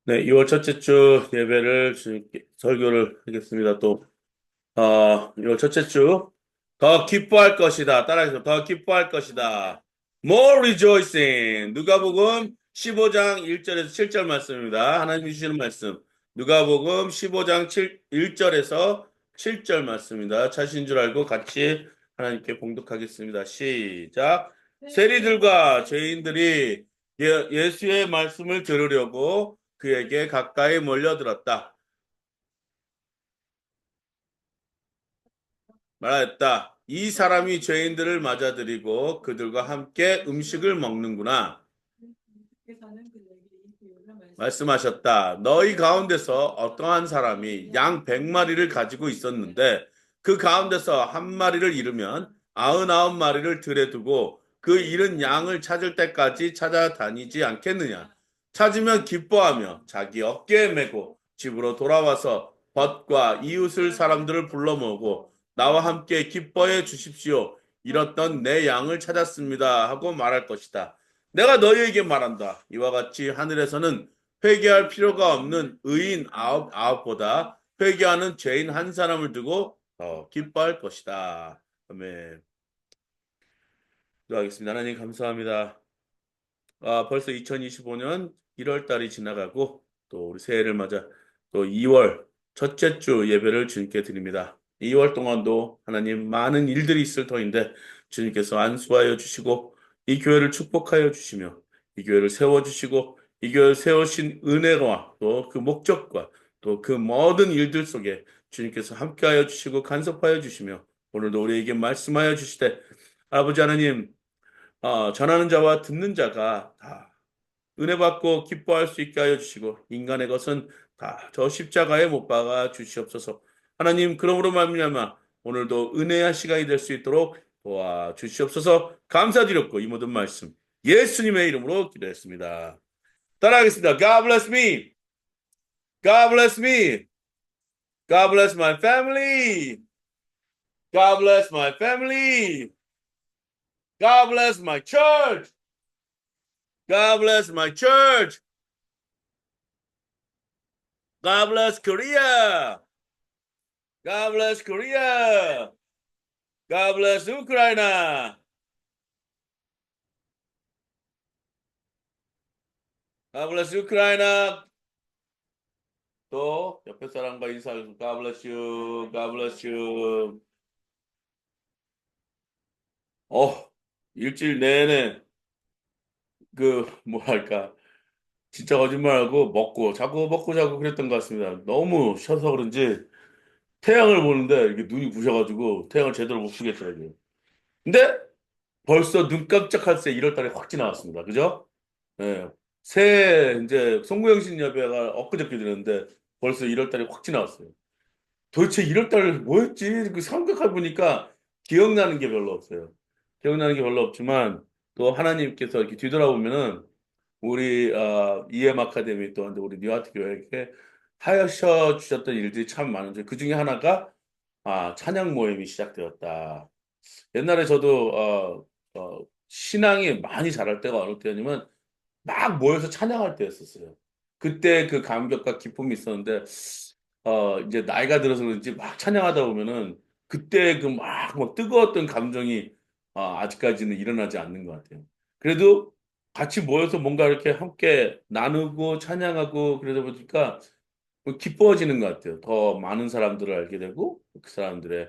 네, 2월 첫째 주 예배를 설교를 하겠습니다. 또, 2월 첫째 주, 더 기뻐할 것이다. 따라해서 더 기뻐할 것이다. More rejoicing. 누가복음 15장 1절에서 7절 말씀입니다. 하나님이 주시는 말씀. 누가복음 15장 1절에서 7절 말씀입니다. 차신 줄 알고 같이 하나님께 봉독하겠습니다. 시작. 세리들과 죄인들이 예수의 말씀을 들으려고 그에게 가까이 몰려들었다. 말하였다. 이 사람이 죄인들을 맞아들이고 그들과 함께 음식을 먹는구나. 말씀하셨다. 너희 가운데서 어떠한 사람이 양 100마리를 가지고 있었는데 그 가운데서 한 마리를 잃으면 99마리를 들에 두고 그 잃은 양을 찾을 때까지 찾아다니지 않겠느냐. 찾으면 기뻐하며 자기 어깨에 메고 집으로 돌아와서 벗과 이웃을 사람들을 불러 모으고 나와 함께 기뻐해 주십시오. 잃었던 내 양을 찾았습니다. 하고 말할 것이다. 내가 너희에게 말한다. 이와 같이 하늘에서는 회개할 필요가 없는 의인 아홉보다 회개하는 죄인 한 사람을 두고 더 기뻐할 것이다. 아멘. 기도하겠습니다. 하나님 감사합니다. 벌써 2025년 1월 달이 지나가고 또 우리 새해를 맞아 또 2월 첫째 주 예배를 주님께 드립니다. 2월 동안도 하나님 많은 일들이 있을 터인데 주님께서 안수하여 주시고 이 교회를 축복하여 주시며 이 교회를 세워주시고 이 교회를 세우신 은혜와 또 그 목적과 또 그 모든 일들 속에 주님께서 함께하여 주시고 간섭하여 주시며 오늘도 우리에게 말씀하여 주시되 아버지 하나님 전하는 자와 듣는 자가 다 은혜 받고 기뻐할 수 있게 하여 주시고 인간의 것은 다 저 십자가에 못 박아 주시옵소서. 하나님 그러므로 말미암아 오늘도 은혜의 시간이 될 수 있도록 도와 주시옵소서. 감사드렸고 이 모든 말씀 예수님의 이름으로 기도했습니다. 따라하겠습니다. God bless me. God bless me. God bless my family. God bless my family. God bless my church. God bless my church. God bless Korea. God bless Korea. God bless Ukraine. God bless Ukraine. 또 옆에 사람과 인사를 God bless you. God bless you. 어, 일주일 내내 뭐랄까 진짜 거짓말하고 먹고 자고 그랬던 것 같습니다. 너무 쉬어서 그런지 태양을 보는데 이게 눈이 부셔가지고 태양을 제대로 못 보겠더라고요. 근데 벌써 눈 깜짝할 새 1월 달에 확 지나갔습니다. 그죠? 예. 새해 이제 송구영신 예배가 엊그저께 되는데 벌써 1월 달이 확 지나갔어요. 도대체 1월 달 뭐였지? 생각해 보니까 기억나는 게 별로 없어요. 기억나는 게 별로 없지만 또 하나님께서 이렇게 뒤돌아보면은 우리 EM 아카데미 또 우리 뉴아트 교회에게 하셔 주셨던 일들이 참 많은데 그 중에 하나가 찬양 모임이 시작되었다. 옛날에 저도 신앙이 많이 자랄 때가 어느 때였냐면 막 모여서 찬양할 때였었어요. 그때 그 감격과 기쁨이 있었는데 이제 나이가 들어서 그런지 막 찬양하다 보면은 그때 그 막 뜨거웠던 감정이 아직까지는 일어나지 않는 것 같아요. 그래도 같이 모여서 뭔가 이렇게 함께 나누고 찬양하고 그러다 보니까 기뻐지는 것 같아요. 더 많은 사람들을 알게 되고 그 사람들의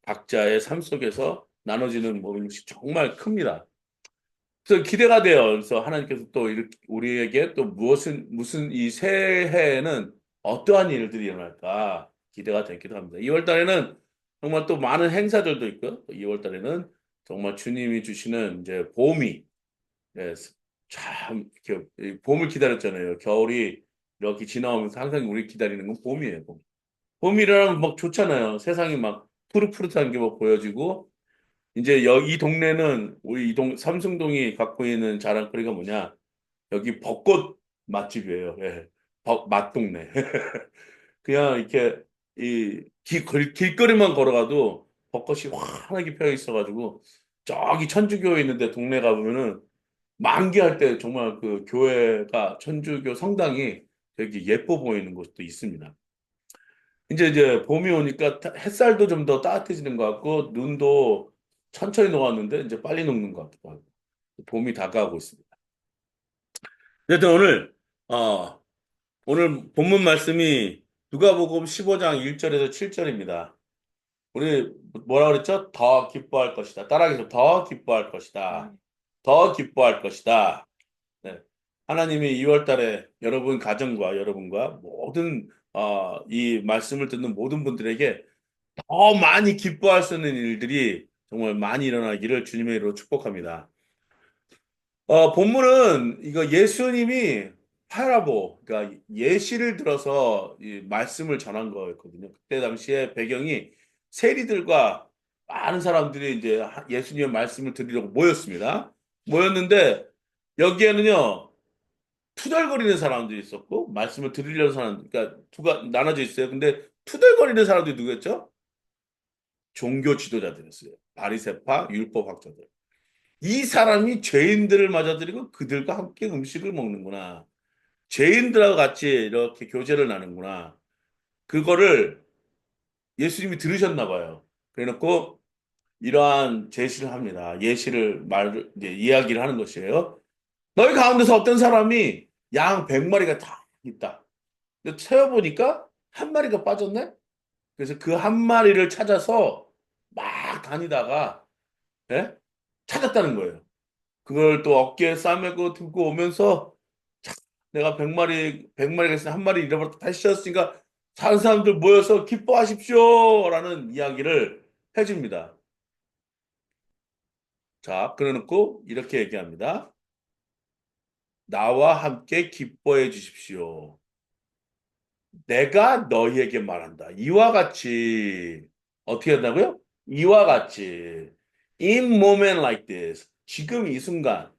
각자의 삶 속에서 나눠지는 모습이 정말 큽니다. 그래서 기대가 돼요. 그래서 하나님께서 또 이렇게 우리에게 또 무슨 이 새해에는 어떠한 일들이 일어날까 기대가 되기도 합니다. 2월 달에는 정말 또 많은 행사들도 있고요. 2월 달에는 정말 주님이 주시는 이제 봄이 예, 참 이렇게 봄을 기다렸잖아요. 겨울이 이렇게 지나오면서 항상 우리 기다리는 건 봄이에요. 봄. 봄이라면 막 좋잖아요. 세상이 막 푸릇푸릇한 게 막 보여지고 이제 이 동네는 우리 삼성동이 갖고 있는 자랑거리가 뭐냐? 여기 벚꽃 맛집이에요. 예. 맛동네. 그냥 이렇게 길거리만 걸어가도 벚꽃이 환하게 펴 있어가지고 저기 천주교에 있는데 동네 가보면은 만기할 때 정말 그 교회가 천주교 성당이 되게 예뻐 보이는 곳도 있습니다. 이제 봄이 오니까 햇살도 좀 더 따뜻해지는 것 같고 눈도 천천히 녹았는데 이제 빨리 녹는 것 같기도 하고 봄이 다가오고 있습니다. 어쨌든 오늘 본문 말씀이 누가복음 15장 1절에서 7절입니다. 우리 뭐라 그랬죠? 더 기뻐할 것이다. 따라하겠습니다. 더 기뻐할 것이다. 더 기뻐할 것이다. 네. 하나님이 2월 달에 여러분 가정과 여러분과 모든 이 말씀을 듣는 모든 분들에게 더 많이 기뻐할 수 있는 일들이 정말 많이 일어나기를 주님의 이름으로 축복합니다. 본문은 이거 예수님이 파라보, 그러니까 예시를 들어서 이 말씀을 전한 거였거든요. 그때 당시에 배경이 세리들과 많은 사람들이 이제 예수님의 말씀을 들으려고 모였습니다. 모였는데 여기에는요, 투덜거리는 사람들이 있었고, 말씀을 들으려는 사람, 그러니까 두가 나눠져 있어요. 근데 투덜거리는 사람들이 누구였죠? 종교 지도자들이었어요. 바리새파, 율법학자들. 이 사람이 죄인들을 맞아들이고 그들과 함께 음식을 먹는구나. 죄인들하고 같이 이렇게 교제를 나누는구나. 그거를 예수님이 들으셨나 봐요. 그래놓고 이러한 제시를 합니다. 이제 이야기를 하는 것이에요. 너희 가운데서 어떤 사람이 양 100마리가 다 있다. 근데 세어보니까 한 마리가 빠졌네? 그래서 그 한 마리를 찾아서 막 다니다가, 예? 찾았다는 거예요. 그걸 또 어깨에 싸매고 들고 오면서 참, 내가 100마리가 있으면 한 마리 잃어버렸다. 다시 찾았으니까 다른 사람들 모여서 기뻐하십시오. 라는 이야기를 해줍니다. 자, 그래놓고 이렇게 얘기합니다. 나와 함께 기뻐해 주십시오. 내가 너희에게 말한다. 이와 같이 어떻게 한다고요? 이와 같이 in moment like this 지금 이 순간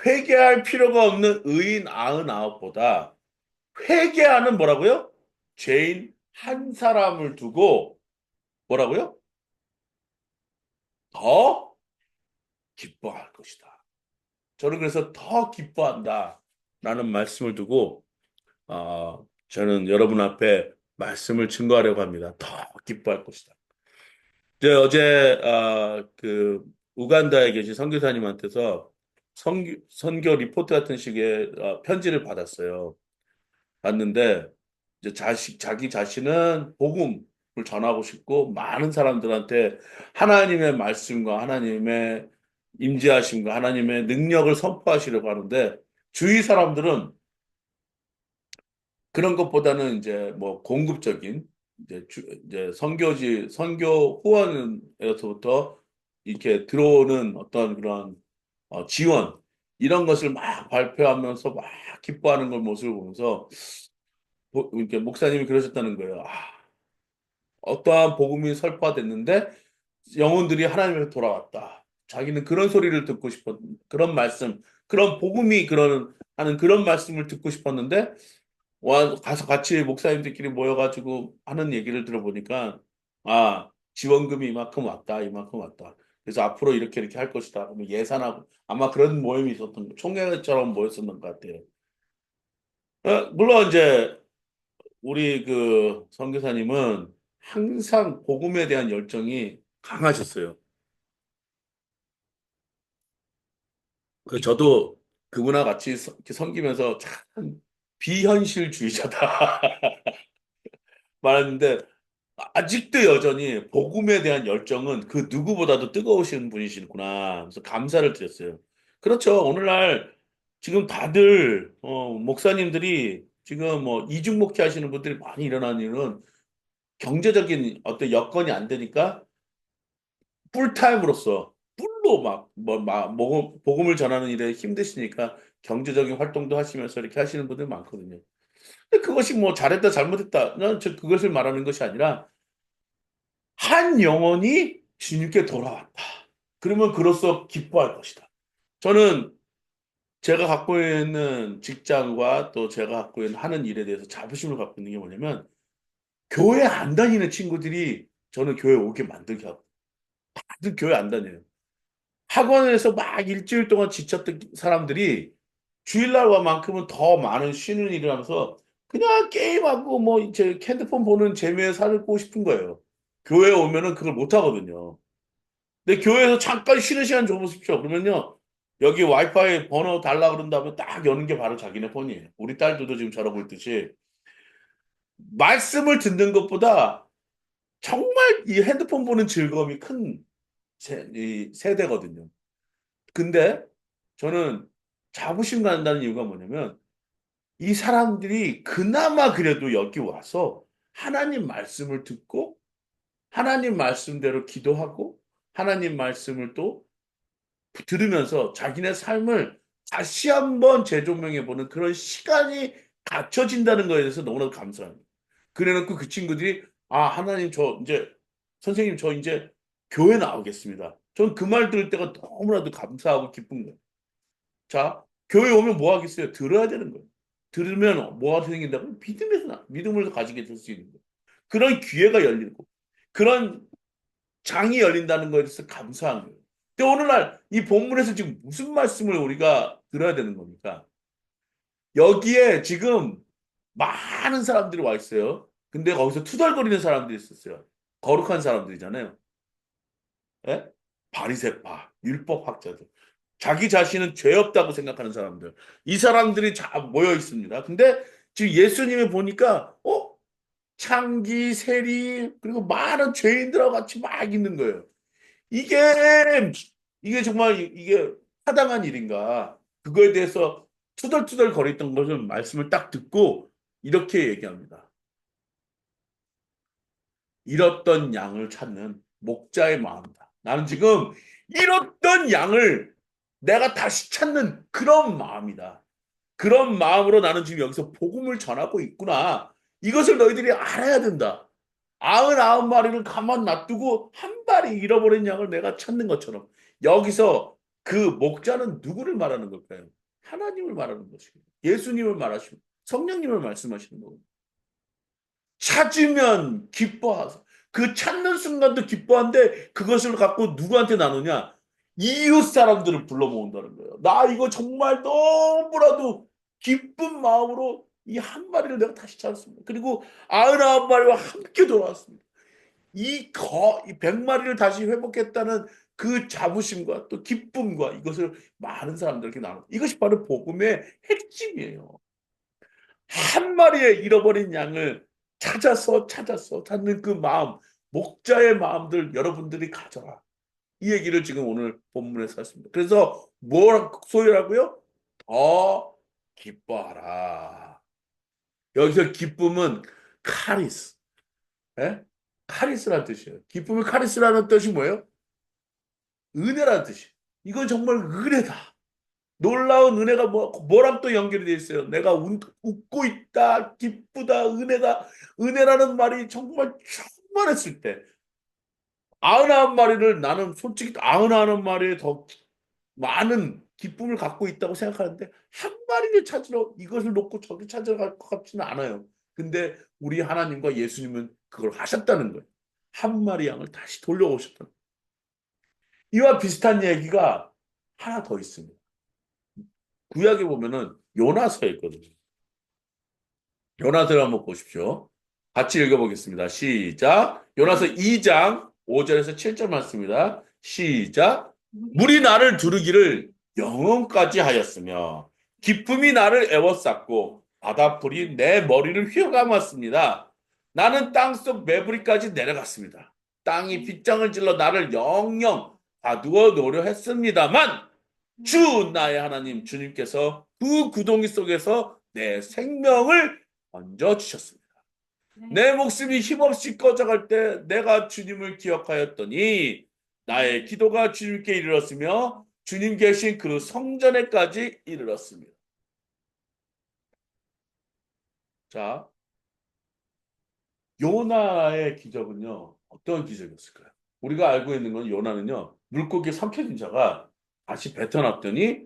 회개할 필요가 없는 의인 99보다 회개하는 뭐라고요? 죄인 한 사람을 두고 뭐라고요? 더 기뻐할 것이다. 저는 그래서 더 기뻐한다. 라는 말씀을 두고 저는 여러분 앞에 말씀을 증거하려고 합니다. 더 기뻐할 것이다. 어제 그 우간다에 계신 선교사님한테서 선교 리포트 같은 식의 편지를 받았어요. 봤는데 이제 자기 자신은 복음을 전하고 싶고 많은 사람들한테 하나님의 말씀과 하나님의 임재하심과 하나님의 능력을 선포하시려고 하는데 주위 사람들은 그런 것보다는 이제 뭐 공급적인 이제 선교 후원에서부터 이렇게 들어오는 어떤 그런 지원 이런 것을 막 발표하면서 막 기뻐하는 걸 모습을 보면서 이렇게 목사님이 그러셨다는 거예요. 어떠한 복음이 설파됐는데 영혼들이 하나님으로 돌아왔다. 자기는 그런 소리를 듣고 싶었, 그런 말씀, 그런 복음이 그런 하는 그런 말씀을 듣고 싶었는데 와 가서 같이 목사님들끼리 모여가지고 하는 얘기를 들어보니까 지원금이 이만큼 왔다, 이만큼 왔다. 그래서 앞으로 이렇게 할 것이다. 그러면 예산하고 아마 그런 모임이 있었던 총회처럼 모였었던 것 같아요. 물론 이제 우리 그 선교사님은 항상 복음에 대한 열정이 강하셨어요. 저도 그분과 같이 이렇게 섬기면서 참 비현실주의자다 말했는데 아직도 여전히 복음에 대한 열정은 그 누구보다도 뜨거우신 분이시구나. 그래서 감사를 드렸어요. 그렇죠. 오늘날 지금 다들 목사님들이 지금 뭐 이중 목회하시는 분들이 많이 일어나는 일은 경제적인 어떤 여건이 안 되니까 풀타임으로서 뿔로 복음을 전하는 일에 힘드시니까 경제적인 활동도 하시면서 이렇게 하시는 분들 많거든요. 근데 그것이 뭐 잘했다 잘못했다 난저 그것을 말하는 것이 아니라 한 영혼이 주님께 돌아왔다. 그러면 그로써 기뻐할 것이다. 저는 제가 갖고 있는 직장과 또 제가 갖고 있는 하는 일에 대해서 자부심을 갖고 있는 게 뭐냐면 교회 안 다니는 친구들이 저는 교회 오게 만들게 하고 다들 교회 안 다녀요. 학원에서 막 일주일 동안 지쳤던 사람들이 주일날만큼은 더 많은 쉬는 일을 하면서 그냥 게임하고 뭐 이제 핸드폰 보는 재미에 살고 싶은 거예요. 교회에 오면은 그걸 못 하거든요. 근데 교회에서 잠깐 쉬는 시간 줘보십시오. 그러면요. 여기 와이파이 번호 달라 그런 다음에 딱 여는 게 바로 자기네 폰이에요. 우리 딸들도 지금 저러고 있듯이 말씀을 듣는 것보다 정말 이 핸드폰 보는 즐거움이 큰 이 세대거든요. 근데 저는 자부심 갖는다는 이유가 뭐냐면 이 사람들이 그나마 그래도 여기 와서 하나님 말씀을 듣고 하나님 말씀대로 기도하고 하나님 말씀을 또 들으면서 자기네 삶을 다시 한번 재조명해 보는 그런 시간이 갖춰진다는 거에 대해서 너무나도 감사합니다. 그래놓고 그 친구들이 아 하나님 저 이제 선생님 저 이제 교회 나오겠습니다. 전 그 말 들을 때가 너무나도 감사하고 기쁜 거예요. 자 교회 오면 뭐 하겠어요? 들어야 되는 거예요. 들으면 뭐가 생긴다고? 믿음을 가지게 될 수 있는 거예요. 그런 기회가 열리고 그런 장이 열린다는 거에 대해서 감사한 거예요. 근데 오늘날 이 본문에서 지금 무슨 말씀을 우리가 들어야 되는 겁니까? 여기에 지금 많은 사람들이 와 있어요. 근데 거기서 투덜거리는 사람들이 있었어요. 거룩한 사람들이잖아요. 예? 바리새파, 율법학자들. 자기 자신은 죄 없다고 생각하는 사람들. 이 사람들이 다 모여 있습니다. 근데 지금 예수님을 보니까 창기, 세리, 그리고 많은 죄인들하고 같이 막 있는 거예요. 이게 이게 정말 이게 타당한 일인가? 그거에 대해서 투덜투덜 거렸던 것을 말씀을 딱 듣고 이렇게 얘기합니다. 잃었던 양을 찾는 목자의 마음이다. 나는 지금 잃었던 양을 내가 다시 찾는 그런 마음이다. 그런 마음으로 나는 지금 여기서 복음을 전하고 있구나. 이것을 너희들이 알아야 된다. 99마리를 가만 놔두고 한 마리 잃어버린 양을 내가 찾는 것처럼 여기서 그 목자는 누구를 말하는 걸까요? 하나님을 말하는 것이고 예수님을 말하시고 성령님을 말씀하시는 거고 찾으면 기뻐하소. 그 찾는 순간도 기뻐한데 그것을 갖고 누구한테 나누냐? 이웃 사람들을 불러 모은다는 거예요. 나 이거 정말 너무나도 기쁜 마음으로 이 한 마리를 내가 다시 찾았습니다. 그리고 99마리와 함께 돌아왔습니다. 이 100마리를 다시 회복했다는 그 자부심과 또 기쁨과 이것을 많은 사람들에게 나누고 이것이 바로 복음의 핵심이에요. 한 마리의 잃어버린 양을 찾아서 찾는 그 마음, 목자의 마음들 여러분들이 가져라. 이 얘기를 지금 오늘 본문에서 했습니다. 그래서 뭘 소유라고요? 더 기뻐하라. 여기서 기쁨은 카리스, 예? 카리스라는 뜻이에요. 기쁨의 카리스라는 뜻이 뭐예요? 은혜라는 뜻이에요. 이건 정말 은혜다. 놀라운 은혜가 뭐랑 또 연결이 돼 있어요. 내가 웃고 있다, 기쁘다, 은혜다. 은혜라는 말이 정말 충만했을 때, 99마리를 나는 솔직히 99마리에 더 많은 기쁨을 갖고 있다고 생각하는데, 한 마리를 찾으러 이것을 놓고 저기 찾으러 갈 것 같지는 않아요. 근데 우리 하나님과 예수님은 그걸 하셨다는 거예요. 한 마리 양을 다시 돌려오셨다. 이와 비슷한 얘기가 하나 더 있습니다. 구약에 보면은 요나서에 있거든요. 요나서를 한번 보십시오. 같이 읽어보겠습니다. 시작. 요나서 2장 5절에서 7절 말씀입니다. 시작. 물이 나를 두르기를 영혼까지 하였으며 기쁨이 나를 애워쌌고 바다풀이 내 머리를 휘어감았습니다. 나는 땅속 매부리까지 내려갔습니다. 땅이 빗장을 질러 나를 영영 가두어 놓으려 했습니다만 주 나의 하나님 주님께서 그 구덩이 속에서 내 생명을 얹어주셨습니다. 내 목숨이 힘없이 꺼져갈 때 내가 주님을 기억하였더니 나의 기도가 주님께 이르렀으며 주님 계신 그 성전에까지 이르렀습니다. 자, 요나의 기적은요, 어떤 기적이었을까요? 우리가 알고 있는 건 요나는요, 물고기에 삼켜진 자가 다시 뱉어놨더니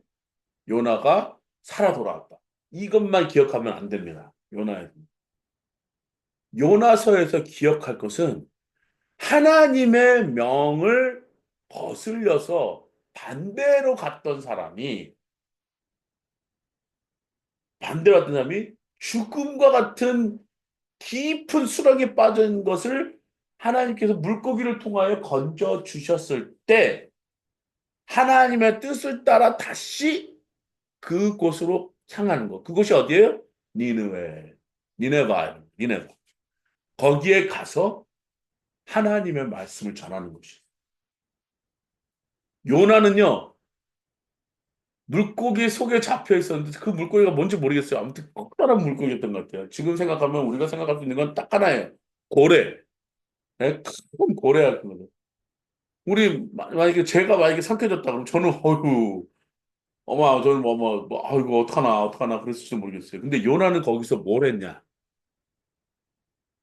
요나가 살아 돌아왔다. 이것만 기억하면 안 됩니다. 요나서에서 기억할 것은 하나님의 명을 거슬려서 반대로 갔던 사람이 죽음과 같은 깊은 수렁에 빠진 것을 하나님께서 물고기를 통하여 건져 주셨을 때 하나님의 뜻을 따라 다시 그곳으로 향하는 것. 그곳이 어디예요? 니느웨. 니네바. 거기에 가서 하나님의 말씀을 전하는 것이. 요나는요, 물고기 속에 잡혀 있었는데 그 물고기가 뭔지 모르겠어요. 아무튼 커다란 물고기였던 것 같아요. 지금 생각하면 우리가 생각할 수 있는 건 딱 하나예요. 고래. 네? 큰 고래 같은 거. 만약에 제가 만약에 삼켜졌다 그러면 저는 어휴 어마 저는 아이고 어떡하나 그랬을지 모르겠어요. 근데 요나는 거기서 뭘 했냐?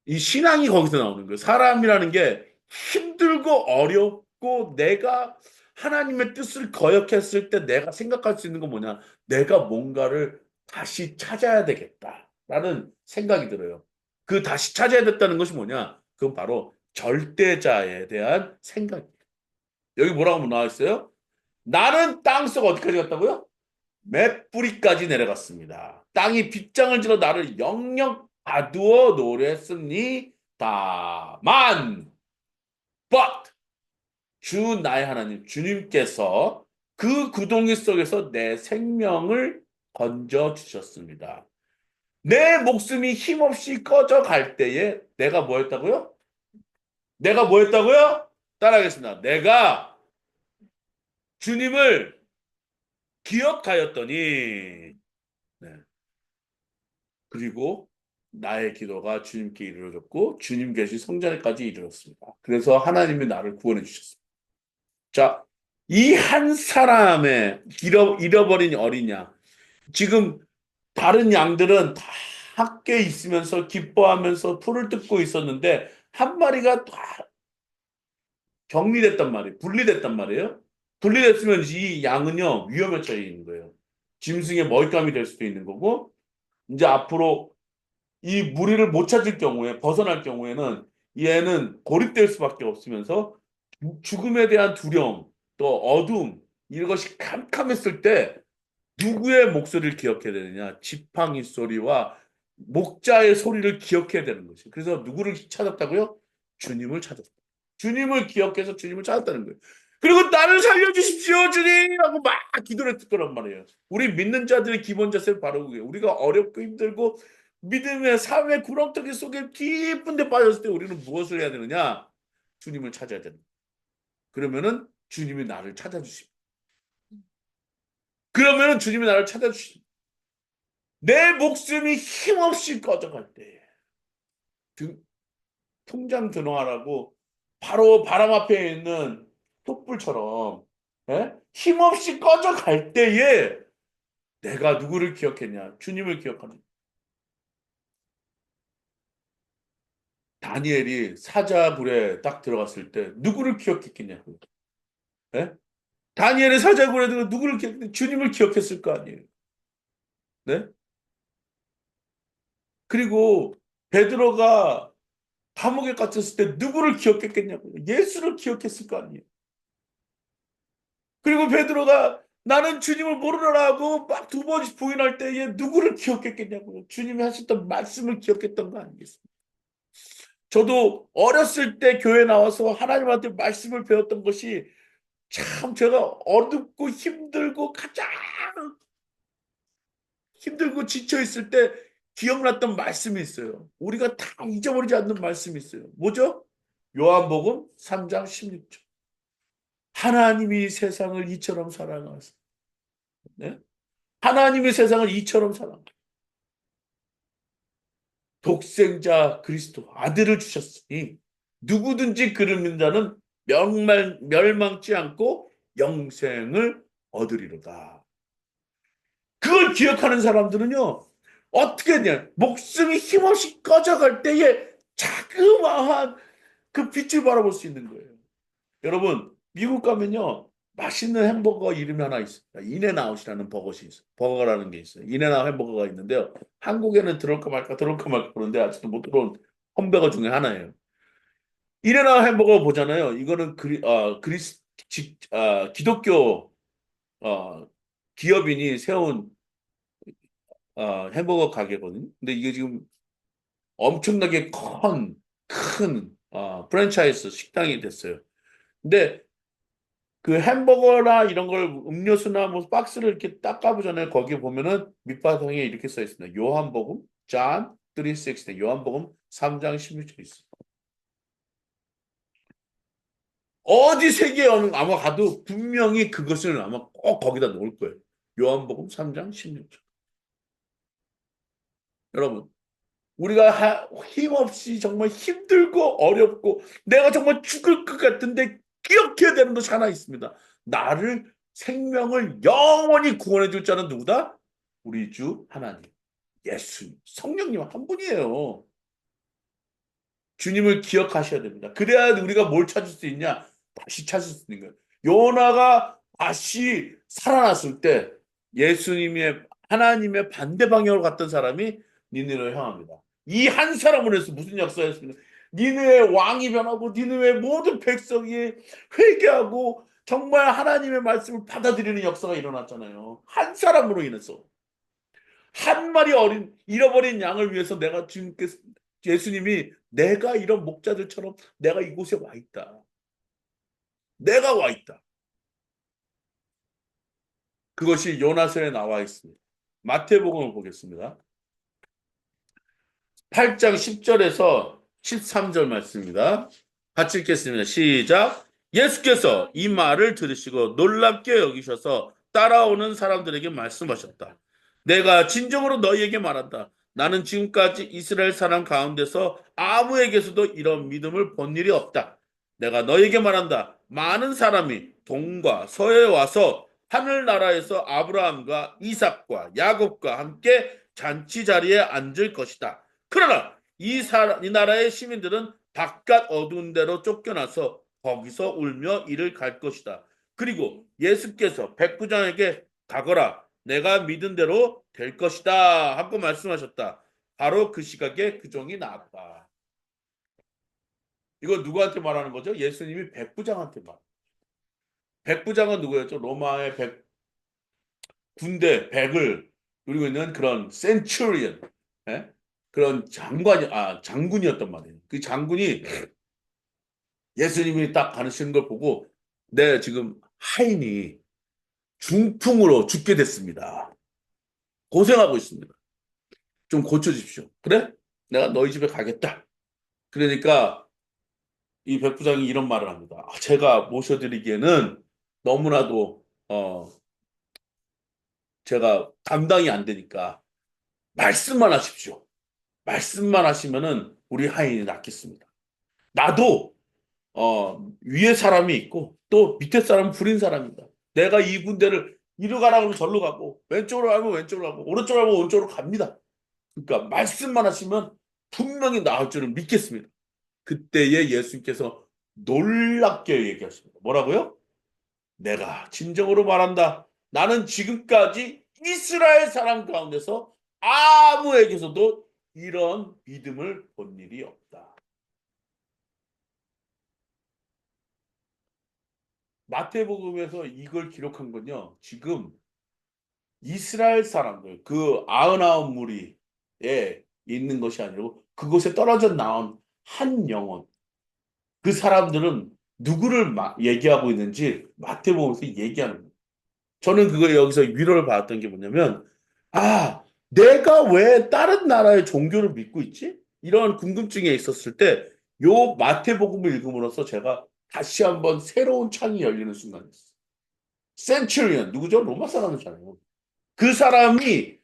이 신앙이 거기서 나오는 거예요. 사람이라는 게 힘들고 어렵고 내가 하나님의 뜻을 거역했을 때 내가 생각할 수 있는 건 뭐냐? 내가 뭔가를 다시 찾아야 되겠다라는 생각이 들어요. 그 다시 찾아야 됐다는 것이 뭐냐? 그건 바로 절대자에 대한 생각이에요. 여기 뭐라고 나와 있어요? 나는 땅속 어디까지 갔다고요? 맷뿌리까지 내려갔습니다. 땅이 빗장을 질러 나를 영영 가두어 놓으랬으니 다만 but 주 나의 하나님 주님께서 그 구덩이 속에서 내 생명을 건져 주셨습니다. 내 목숨이 힘없이 꺼져 갈 때에 내가 뭐 했다고요? 내가 뭐 했다고요? 따라하겠습니다. 내가 주님을 기억하였더니 네. 그리고 나의 기도가 주님께 이르렀고 주님 계신 성전에까지 이르렀습니다. 그래서 하나님이 나를 구원해 주셨습니다. 자, 이 한 사람의 잃어버린 어린 양. 지금 다른 양들은 다 함께 있으면서 기뻐하면서 풀을 뜯고 있었는데 한 마리가 다 격리됐단 말이에요. 분리됐단 말이에요. 분리됐으면 이 양은요 위험에 처해 있는 거예요. 짐승의 먹잇감이 될 수도 있는 거고 이제 앞으로 이 무리를 못 찾을 경우에 벗어날 경우에는 얘는 고립될 수밖에 없으면서 죽음에 대한 두려움 또 어둠 이것이 캄캄했을 때 누구의 목소리를 기억해야 되느냐 지팡이 소리와 목자의 소리를 기억해야 되는 거죠. 그래서 누구를 찾았다고요? 주님을 찾았다. 주님을 기억해서 주님을 찾았다는 거예요. 그리고 나를 살려주십시오 주님 하고 막 기도를 했을 거란 말이에요. 우리 믿는 자들의 기본 자세는 바로 그게 우리가 어렵고 힘들고 믿음의 삶의 구렁텅이 속에 깊은 데 빠졌을 때 우리는 무엇을 해야 되느냐? 주님을 찾아야 된다. 그러면은 주님이 나를 찾아주십니다. 그러면은 주님이 나를 찾아주십니다. 내 목숨이 힘없이 꺼져갈 때 등, 통장 드러하라고 바로 바람 앞에 있는 촛불처럼 예? 힘없이 꺼져갈 때에 내가 누구를 기억했냐? 주님을 기억하는 다니엘이 사자굴에 딱 들어갔을 때 누구를 기억했겠냐고. 예? 다니엘의 사자굴에 들어 누구를 기억, 주님을 기억했을 거 아니에요. 네? 그리고 베드로가 감옥에 갇혔을 때 누구를 기억했겠냐고요. 예수를 기억했을 거 아니에요. 그리고 베드로가 나는 주님을 모르라고 막 두 번씩 부인할 때에 누구를 기억했겠냐고요. 주님이 하셨던 말씀을 기억했던 거 아니겠습니까? 저도 어렸을 때 교회 나와서 하나님한테 말씀을 배웠던 것이 참 제가 어둡고 힘들고 가장 힘들고 지쳐 있을 때 기억났던 말씀이 있어요. 우리가 다 잊어버리지 않는 말씀이 있어요. 뭐죠? 요한복음 3장 16절. 하나님이 세상을 이처럼 사랑하사. 네? 하나님이 세상을 이처럼 사랑. 독생자 그리스도 아들을 주셨으니 누구든지 그를 믿는 자는 멸망치 않고 영생을 얻으리로다. 그걸 기억하는 사람들은요, 어떻게 했냐? 목숨이 힘없이 꺼져갈 때에 자그마한 그 빛을 바라볼 수 있는 거예요. 여러분, 미국 가면요, 맛있는 햄버거 이름이 하나 있습니다. 인앤아웃이라는 버거시 있어요. 버거라는 게 있어요. 인앤아웃 햄버거가 있는데요. 한국에는 들어올까 말까 그러는데 아직도 못 들어온 햄버거 중에 하나예요. 인앤아웃 햄버거 보잖아요. 이거는 기독교 기업인이 세운 햄버거 가게거든요. 근데 이게 지금 엄청나게 큰 프랜차이즈 식당이 됐어요. 근데 그 햄버거나 이런 걸 음료수나 뭐 박스를 이렇게 딱 까보잖아요. 거기 보면은 밑바탕에 이렇게 써 있습니다. 요한복음, John 3:16. 요한복음 3장 16절 있어요. 어디 세계에 아마 가도 분명히 그것을 아마 꼭 거기다 놓을 거예요. 요한복음 3장 16절. 여러분, 우리가 힘없이 정말 힘들고 어렵고 내가 정말 죽을 것 같은데 기억해야 되는 것이 하나 있습니다. 나를 생명을 영원히 구원해 줄 자는 누구다? 우리 주 하나님, 예수님, 성령님 한 분이에요. 주님을 기억하셔야 됩니다. 그래야 우리가 뭘 찾을 수 있냐? 다시 찾을 수 있는 거예요. 요나가 다시 살아났을 때 예수님의 하나님의 반대 방향으로 갔던 사람이 니느웨를 향합니다. 이 한 사람으로 해서 무슨 역사였습니까? 니느웨 왕이 변하고 니느웨 모든 백성이 회개하고 정말 하나님의 말씀을 받아들이는 역사가 일어났잖아요. 한 사람으로 인해서. 한 마리 잃어버린 양을 위해서 내가 주님께서 예수님이 내가 이런 목자들처럼 내가 이곳에 와 있다. 내가 와 있다. 그것이 요나서에 나와 있습니다. 마태복음을 보겠습니다. 8장 10절에서 13절 말씀입니다. 같이 읽겠습니다. 시작. 예수께서 이 말을 들으시고 놀랍게 여기셔서 따라오는 사람들에게 말씀하셨다. 내가 진정으로 너희에게 말한다. 나는 지금까지 이스라엘 사람 가운데서 아무에게서도 이런 믿음을 본 일이 없다. 내가 너희에게 말한다. 많은 사람이 동과 서에 와서 하늘나라에서 아브라함과 이삭과 야곱과 함께 잔치 자리에 앉을 것이다. 그러나 이 나라의 시민들은 바깥 어두운 데로 쫓겨나서 거기서 울며 이를 갈 것이다. 그리고 예수께서 백부장에게 가거라. 내가 믿은 대로 될 것이다. 하고 말씀하셨다. 바로 그 시각에 그 종이 나았다. 이거 누구한테 말하는 거죠? 예수님이 백부장한테 말. 백부장은 누구였죠? 로마의 군대 백을 누리고 있는 그런 센츄리언. 예? 그런 장군이었단 말이에요. 그 장군이 예수님이 딱 가르치는 걸 보고 내 지금 하인이 중풍으로 죽게 됐습니다. 고생하고 있습니다. 좀 고쳐주십시오. 그래? 내가 너희 집에 가겠다. 그러니까 이 백부장이 이런 말을 합니다. 제가 모셔드리기에는 너무나도 제가 감당이 안 되니까 말씀만 하십시오. 말씀만 하시면은 우리 하인이 낫겠습니다. 나도 위에 사람이 있고 또 밑에 사람은 불인 사람입니다. 내가 이 군대를 이리로 가라 그러면 절로 가고 왼쪽으로 가면 왼쪽으로 가고 오른쪽으로 가면 오른쪽으로 갑니다. 그러니까 말씀만 하시면 분명히 나을 줄을 믿겠습니다. 그때에 예수님께서 놀랍게 얘기하십니다. 뭐라고요? 내가 진정으로 말한다. 나는 지금까지 이스라엘 사람 가운데서 아무에게서도 이런 믿음을 본 일이 없다. 마태복음에서 이걸 기록한 건요. 지금 이스라엘 사람들 그 99 무리에 있는 것이 아니고 그곳에 떨어져 나온 한 영혼 그 사람들은 누구를 얘기하고 있는지 마태복음에서 얘기하는 거예요. 저는 그거 여기서 위로를 받았던 게 뭐냐면 내가 왜 다른 나라의 종교를 믿고 있지? 이런 궁금증에 있었을 때 요 마태복음을 읽음으로써 제가 다시 한번 새로운 창이 열리는 순간이었어요. 센츄리언 누구죠? 로마 사람이잖아요. 그 사람이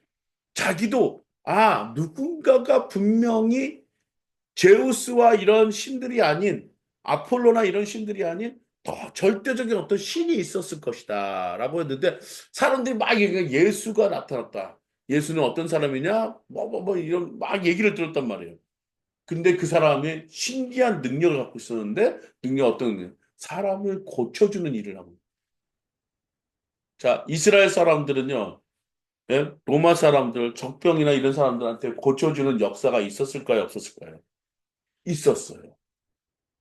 자기도 누군가가 분명히 제우스와 이런 신들이 아닌 아폴로나 이런 신들이 아닌 더 절대적인 어떤 신이 있었을 것이다 라고 했는데 사람들이 막 얘기해 예수가 나타났다. 예수는 어떤 사람이냐? 이런 막 얘기를 들었단 말이에요. 근데 그 사람이 신기한 능력을 갖고 있었는데 능력 어떤 능력? 사람을 고쳐주는 일을 하고. 자, 이스라엘 사람들은요. 예? 로마 사람들, 적병이나 이런 사람들한테 고쳐주는 역사가 있었을까요? 없었을까요? 있었어요.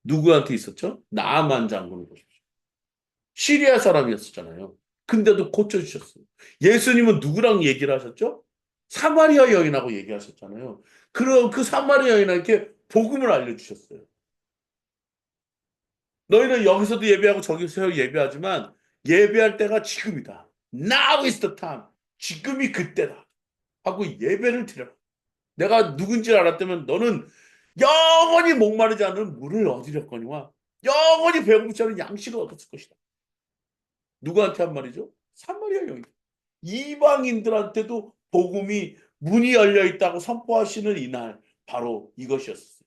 누구한테 있었죠? 나아만 장군을 보십시오. 시리아 사람이었었잖아요. 근데도 고쳐주셨어요. 예수님은 누구랑 얘기를 하셨죠? 사마리아 여인하고 얘기하셨잖아요. 그럼 그 사마리아 여인에게 복음을 알려주셨어요. 너희는 여기서도 예배하고 저기서 예배하지만 예배할 때가 지금이다. Now is the time. 지금이 그때다. 하고 예배를 드려. 내가 누군지 알았다면 너는 영원히 목마르지 않은 물을 얻으렸거니와 영원히 배고프지 않은 양식을 얻었을 것이다. 누구한테 한 말이죠? 사마리아 여인. 이방인들한테도 복음이 문이 열려 있다고 선포하시는 이날 바로 이것이었어요.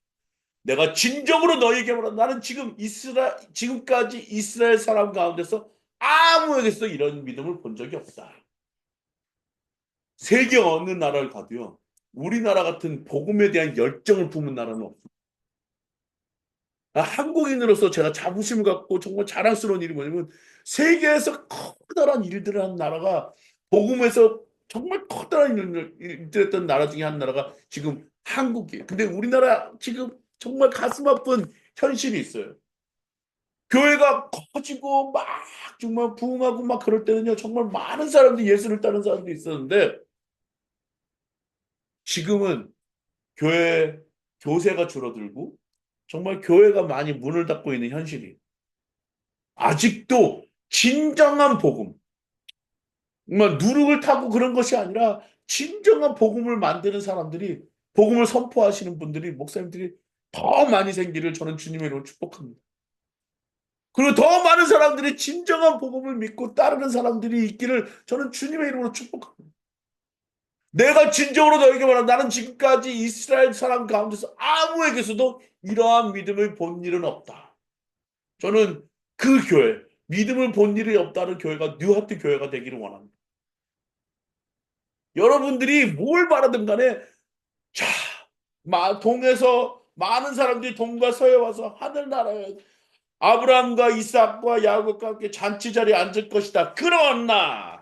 내가 진정으로 너에게 말한다. 나는 지금까지 이스라엘 사람 가운데서 아무에게서 이런 믿음을 본 적이 없다. 세계 어느 나라를 가도요. 우리나라 같은 복음에 대한 열정을 품은 나라는 없어요. 한국인으로서 제가 자부심을 갖고 정말 자랑스러운 일이 뭐냐면 세계에서 커다란 일들을 한 나라가 복음에서 정말 커다란 일들을 했던 나라 중에 한 나라가 지금 한국이에요. 근데 우리나라 지금 정말 가슴 아픈 현실이 있어요. 교회가 커지고 막 정말 부흥하고 막 그럴 때는요 정말 많은 사람들이 예수를 따르는 사람들이 있었는데 지금은 교회 교세가 줄어들고 정말 교회가 많이 문을 닫고 있는 현실이 아직도 진정한 복음, 정말 누룩을 타고 그런 것이 아니라 진정한 복음을 만드는 사람들이 복음을 선포하시는 분들이 목사님들이 더 많이 생기를 저는 주님의 이름으로 축복합니다. 그리고 더 많은 사람들이 진정한 복음을 믿고 따르는 사람들이 있기를 저는 주님의 이름으로 축복합니다. 내가 진정으로 너에게 말한다. 나는 지금까지 이스라엘 사람 가운데서 아무에게서도 이러한 믿음을 본 일은 없다. 저는 그 교회, 믿음을 본 일이 없다는 교회가 뉴하트 교회가 되기를 원합니다. 여러분들이 뭘 바라든 간에 자, 동에서 많은 사람들이 동과 서에 와서 하늘나라에 아브라함과 이삭과 야곱과 함께 잔치 자리에 앉을 것이다. 그러나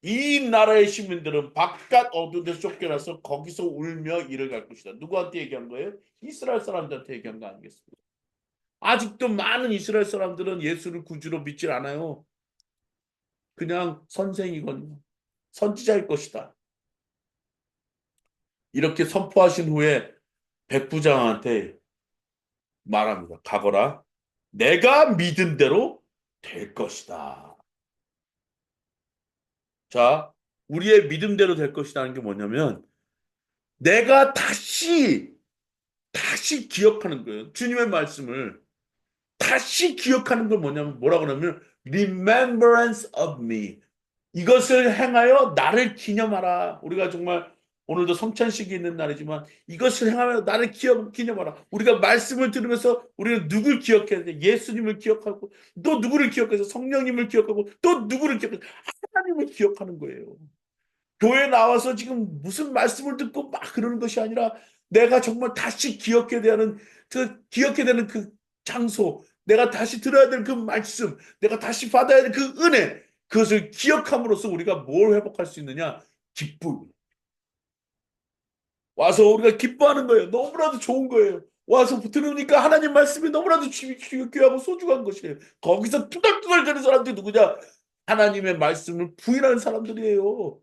이 나라의 시민들은 바깥 어두운 데서 쫓겨나서 거기서 울며 이를 갈 것이다. 누구한테 얘기한 거예요? 이스라엘 사람들한테 얘기한 거 아니겠습니까? 아직도 많은 이스라엘 사람들은 예수를 구주로 믿질 않아요. 그냥 선생이거든요. 선지자일 것이다. 이렇게 선포하신 후에 백부장한테 말합니다. 가거라. 내가 믿은 대로 될 것이다. 자, 우리의 믿음대로 될 것이라는 게 뭐냐면 내가 다시 기억하는 거예요. 주님의 말씀을 다시 기억하는 건 뭐냐면 뭐라고 하냐면 remembrance of me. 이것을 행하여 나를 기념하라. 우리가 정말 오늘도 성찬식이 있는 날이지만 이것을 행하여 나를 기념하라. 우리가 말씀을 들으면서 우리는 누굴 기억해야 돼? 예수님을 기억하고 또 누구를 기억해서 성령님을 기억하고 또 누구를 기억해서 하나님을 기억하는 거예요. 교회 나와서 지금 무슨 말씀을 듣고 막 그러는 것이 아니라 내가 정말 다시 기억해야 되는 그 장소, 내가 다시 들어야 될 그 말씀, 내가 다시 받아야 될 그 은혜, 그것을 기억함으로써 우리가 뭘 회복할 수 있느냐? 기쁨. 와서 우리가 기뻐하는 거예요. 너무나도 좋은 거예요. 와서 들으니까 하나님 말씀이 너무나도 귀하고 소중한 것이에요. 거기서 투덜투덜 되는 사람들이 누구냐? 하나님의 말씀을 부인하는 사람들이에요.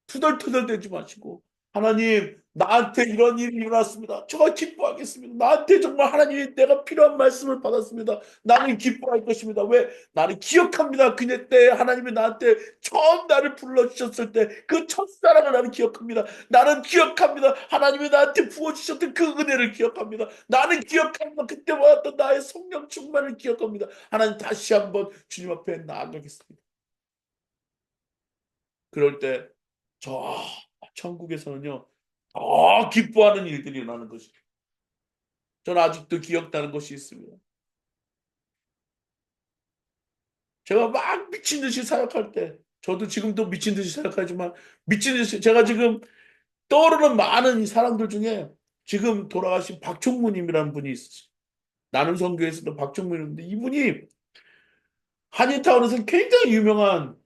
투덜투덜대지 마시고 하나님 나한테 이런 일이 일어났습니다. 저 기뻐하겠습니다. 나한테 정말 하나님이 내가 필요한 말씀을 받았습니다. 나는 기뻐할 것입니다. 왜? 나는 기억합니다. 그때 하나님이 나한테 처음 나를 불러주셨을 때 그 첫사랑을 나는 기억합니다. 나는 기억합니다. 하나님이 나한테 부어주셨던 그 은혜를 기억합니다. 나는 기억합니다. 그때 받았던 나의 성령 충만을 기억합니다. 하나님 다시 한번 주님 앞에 나아가겠습니다. 그럴 때 저 천국에서는요, 더 기뻐하는 일들이 일어나는 것이죠. 저는 아직도 기억나는 것이 있습니다. 제가 막 미친 듯이 사역할 때, 저도 지금도 미친 듯이 사역하지만, 미친 듯이, 제가 지금 떠오르는 많은 이 사람들 중에 지금 돌아가신 박총무님이라는 분이 있어요. 나는 성교에서도 박총무님인데, 이분이 한인타운에서 굉장히 유명한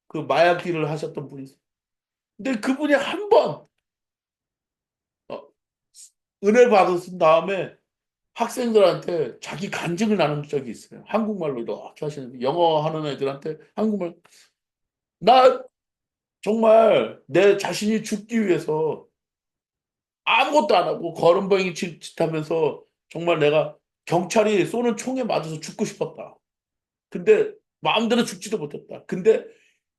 그 마약 딜을 하셨던 분이 있어요. 근데 그분이 한 번, 어, 은혜 받으신 다음에 학생들한테 자기 간증을 나눈 적이 있어요. 한국말로 이렇게 하시는, 영어 하는 애들한테 한국말, 나 정말 내 자신이 죽기 위해서 아무것도 안 하고 걸음봉이 짓하면서 정말 내가 경찰이 쏘는 총에 맞아서 죽고 싶었다. 근데 마음대로 죽지도 못했다. 근데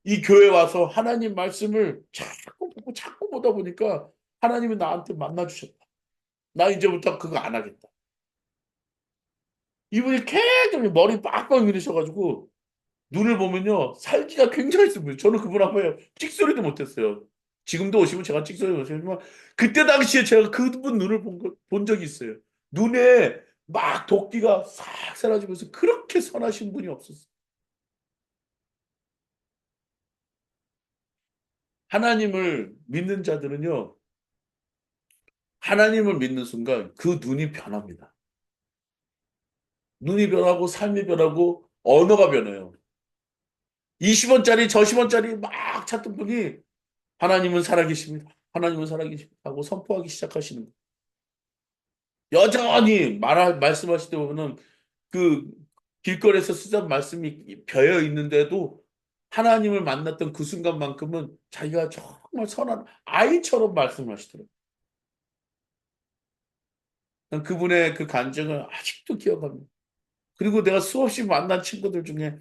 이 교회 와서 하나님 말씀을 자꾸 보고 자꾸 보다 보니까 하나님이 나한테 만나 주셨다. 나 이제부터 그거 안 하겠다. 이분이 계속 머리 빡빡 밀으셔가지고 눈을 보면요 살기가 굉장히 습니다. 저는 그분 앞에 찍소리도 못했어요. 지금도 오시면 제가 찍소리 못하지만 그때 당시에 제가 그분 눈을 본 적이 있어요. 눈에 막 도끼가 싹 사라지면서 그렇게 선하신 분이 없었어요. 하나님을 믿는 자들은요, 하나님을 믿는 순간 그 눈이 변합니다. 눈이 변하고 삶이 변하고 언어가 변해요. 20원짜리 저 10원짜리 막 찾던 분이 하나님은 살아계십니다. 하나님은 살아계십니다. 하고 선포하기 시작하시는 거예요. 여전히 말씀하실 때 보면은 그 길거리에서 쓰던 말씀이 배어 있는데도 하나님을 만났던 그 순간만큼은 자기가 정말 선한 아이처럼 말씀하시더라고요. 난 그분의 그 간증을 아직도 기억합니다. 그리고 내가 수없이 만난 친구들 중에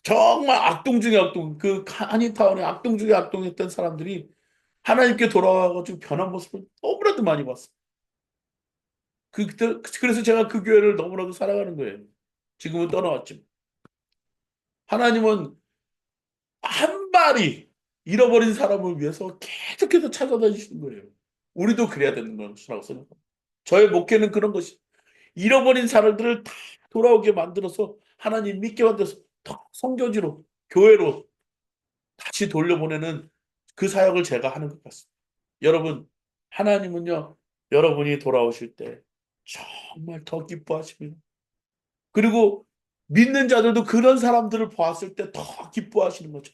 정말 악동 중에 악동, 그 한인타운에 악동 중에 악동했던 사람들이 하나님께 돌아와가지고 변한 모습을 너무나도 많이 봤어요. 그래서 제가 그 교회를 너무나도 사랑하는 거예요. 지금은 떠나왔지만. 하나님은 한 마리 잃어버린 사람을 위해서 계속해서 찾아다니시는 거예요. 우리도 그래야 되는 것이라고 생각합니다. 저의 목회는 그런 것이 잃어버린 사람들을 다 돌아오게 만들어서 하나님 믿게 만들어서 더 성교지로 교회로 다시 돌려보내는 그 사역을 제가 하는 것 같습니다. 여러분, 하나님은요, 여러분이 돌아오실 때 정말 더 기뻐하십니다. 그리고 믿는 자들도 그런 사람들을 보았을 때 더 기뻐하시는 거죠.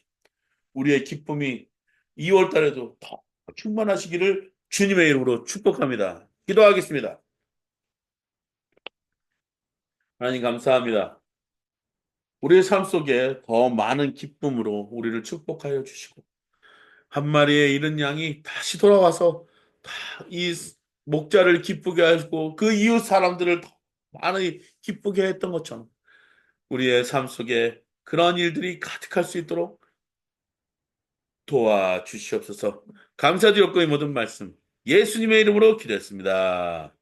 우리의 기쁨이 2월 달에도 더 충만하시기를 주님의 이름으로 축복합니다. 기도하겠습니다. 하나님 감사합니다. 우리의 삶 속에 더 많은 기쁨으로 우리를 축복하여 주시고 한 마리의 잃은 양이 다시 돌아와서 다 이 목자를 기쁘게 하시고 그 이웃 사람들을 더 많이 기쁘게 했던 것처럼 우리의 삶 속에 그런 일들이 가득할 수 있도록 도와주시옵소서. 감사드렸고 이 모든 말씀 예수님의 이름으로 기도했습니다.